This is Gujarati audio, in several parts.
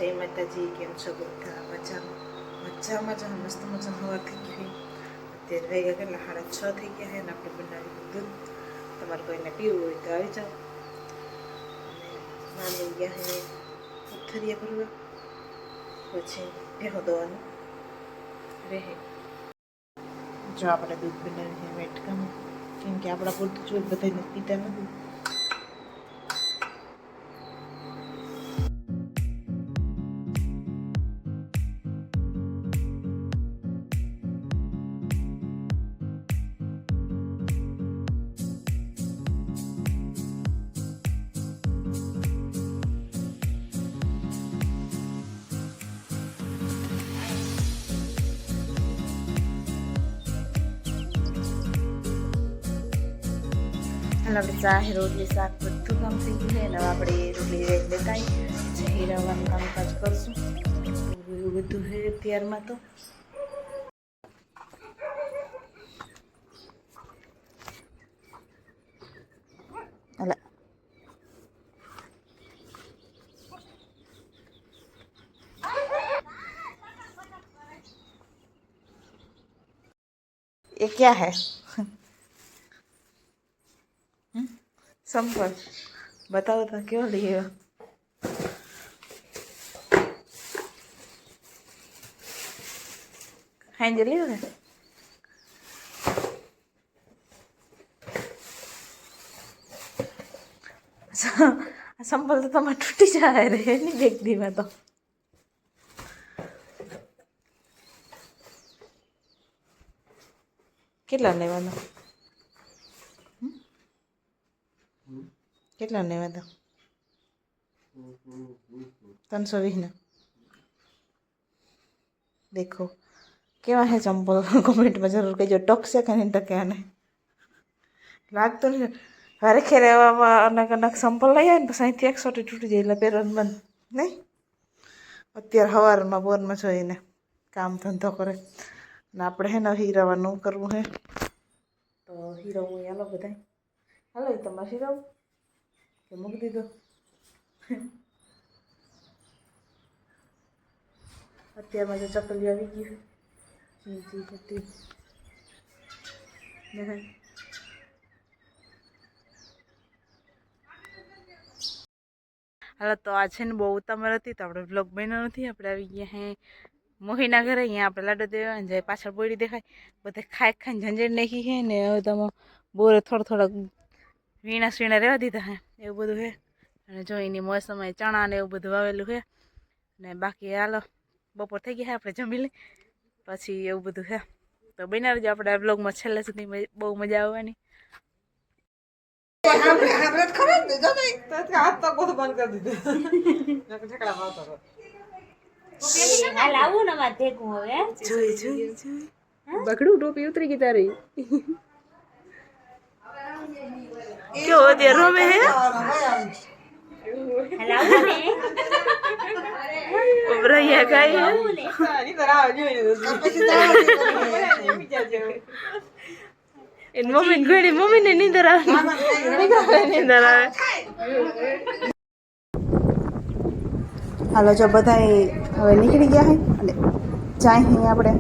જય માતાજી, કેમ છો બધા? મજામાં જ મસ્ત મજા હવા થઈ ગઈ. અત્યારે વાગ્યા કેટલા 6:30 થઈ ગયા છે ને આપણે બનાવી દૂધ. તમારે કોઈને પીવું હોય તો આવી જાઓ. અને નાની ગયા છે પથ્થરિયા ભરવા, પછી ભેહો દવાનું રહે. જો આપણે દૂધ બનાવીએ વેટકામાં, કેમ કે આપણા પૂરતું જો બધાને પીતા નથી. આપણે ચા રોટલી શાક બધું કામ થઈ ગયું છે. અને આપણે રોટલી લેતા હીરાવાનું કામકાજ કરશું. એવું બધું છે અત્યારમાં તો. અલા ये क्या है? संपल बताओ तो क्यों लिए? हाँ जी लियो है। संपल तो तुम टूटी जा रहे नहीं देख दी मैं तो। કેટલા લેવાના? કેટલા લેવાના? 320 ना। देखो કેવા હે ચંપલ, કમેન્ટમાં જરૂર કહેજો. ટકશે કે નહીં ટકે આને લાગતું નહીં. વારે ખેરે અનક અનક ચંપલ લઈ આવે ને પછી અહીંથી 100 તૂટી જાય એટલે પહેરવાનું બંધ નહીં. અત્યારે સવારમાં બોરમાં જોઈને કામ ધંધો કરે ને આપણે હે ને હીરાવાનું કરવું હે. તો હીરાવું હાલો બધા હાલો. તમારે હીરાવું કે મૂકી દીધો? અત્યારમાં જો ચકલી આવી ગયું. હાલો તો આ છે ને બહુ ઉતામળ હતી તો આપણે બ્લોગ બન્યો નથી. આપણે આવી ગયા હે મોહીના ઘરે. અહીંયા આપણે લાડુ દેવા જાય પાછળ બોયડી દેખાય. બધે ખાઈ ખાઈને ઝંઝટ નાખી છે ને હવે તમે બોરે થોડાક વીણા રહેવા દીધા હે એવું બધું છે. અને જો એની મોસમ ચણા ને એવું બધું વાવેલું છે. ને બાકી હાલો બપોર થઈ ગયા આપણે જમી લઈ પછી એવું બધું છે. તો બન્યા રહેજો આપણે આ બ્લોગમાં છેલ્લે સુધી, બહુ મજા આવવાની. બગડું ટોપી ઉતરી ગઈ તારી. क्यों देरों में है? उबरैया का ही है। इन मम्मी घड़ी मम्मी ने नींद आ હાલો જો બધા હવે નીકળી ગયા હે અને જાય અહીં આપણે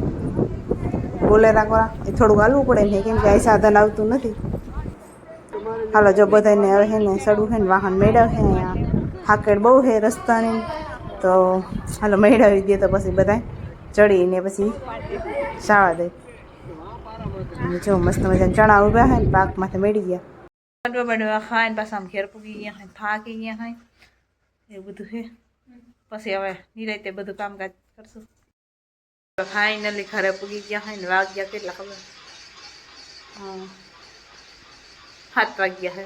બોલે રાખવા. એ થોડુંક હાલવું પડે ને કેમ કે અહીં સાધન આવતું નથી. હાલો જો બધાને હવે છે ને સડવું છે ને વાહન મેળવે છે. અહીંયા હાકેડ બહુ છે રસ્તાની. તો હાલો મેળવી દે તો પછી બધા ચડીને પછી સાવા દે. જો મસ્ત મજાના ચણા ઉભા છે ને પાકમાંથી મેળી ગયા. બનવા ખાઈને પાછા આમ ઘેર પૂગી ગયા હોય, થાકી ગયા હોય એવું બધું છે. પછી હવે નિરાંતે બધું કામકાજ કરશું. ફાઇનલી ઘરે પૂગી ગયા હોય ને વાગ્યા કેટલા ખબર? 7 વાગ્યા હે.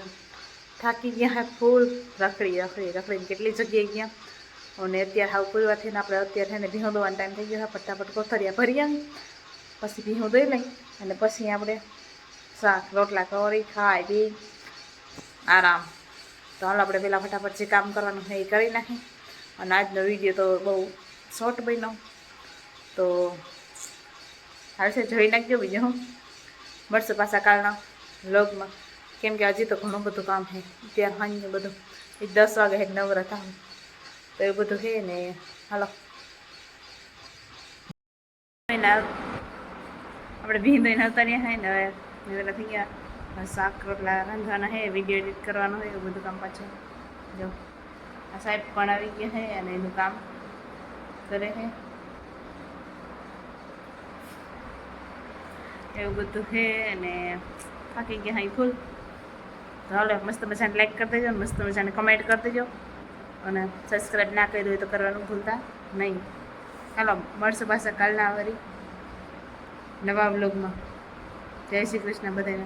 થાકી ગયા હે ફૂલ. રખડીને કેટલી જગ્યાએ ગયા. અને અત્યારે હાવ પૂરવા થઈને આપણે અત્યારે ને ભીહું દોવાનો ટાઈમ થઈ ગયો. ફટાફટ કોથરિયા ભરી આવી પછી ભીહું દોઈ લઈ અને પછી આપણે શાક રોટલા કરી ખાઈ બી આરામ. તો હાલ આપણે પહેલાં ફટાફટ જે કામ કરવાનું છે એ કરી નાખી. અને આજનો વિડીયો તો બહુ શોર્ટ બન્યો. તો હાલશે જોઈ નાખજો. બીજું હું મળશે પાછા કાલના વ્લોગમાં. કેમ કે હજી તો ઘણું બધું કામ છે. ત્યાં હાંજનું બધું 10 વાગે હેઠ નવરા થાવ તો એવું બધું છે ને હાલો આપણે ભીંદોઈને ઉતાર્યા હોય ને હવે વેલા થઈ ગયા શાક રોટલા રાંધવાના હે વિડીયો એડિટ કરવાનો હોય એવું બધું કામ પાછું જો આ સાહેબ પણ આવી ગયા છે અને એનું કામ કરે છે એવું બધું છે અને થાકી ગયા હા ફૂલ તો હાલો મસ્ત મજાને લાઈક કરી દેજો મસ્ત મજાને કમેન્ટ કરી દેજો અને સબસ્ક્રાઈબ ના કર્યું હોય તો કરવાનું ભૂલતા નહીં ચાલો મળશું પાછા કાલના વરી નવા બ્લોગમાં જય શ્રી કૃષ્ણ બધાને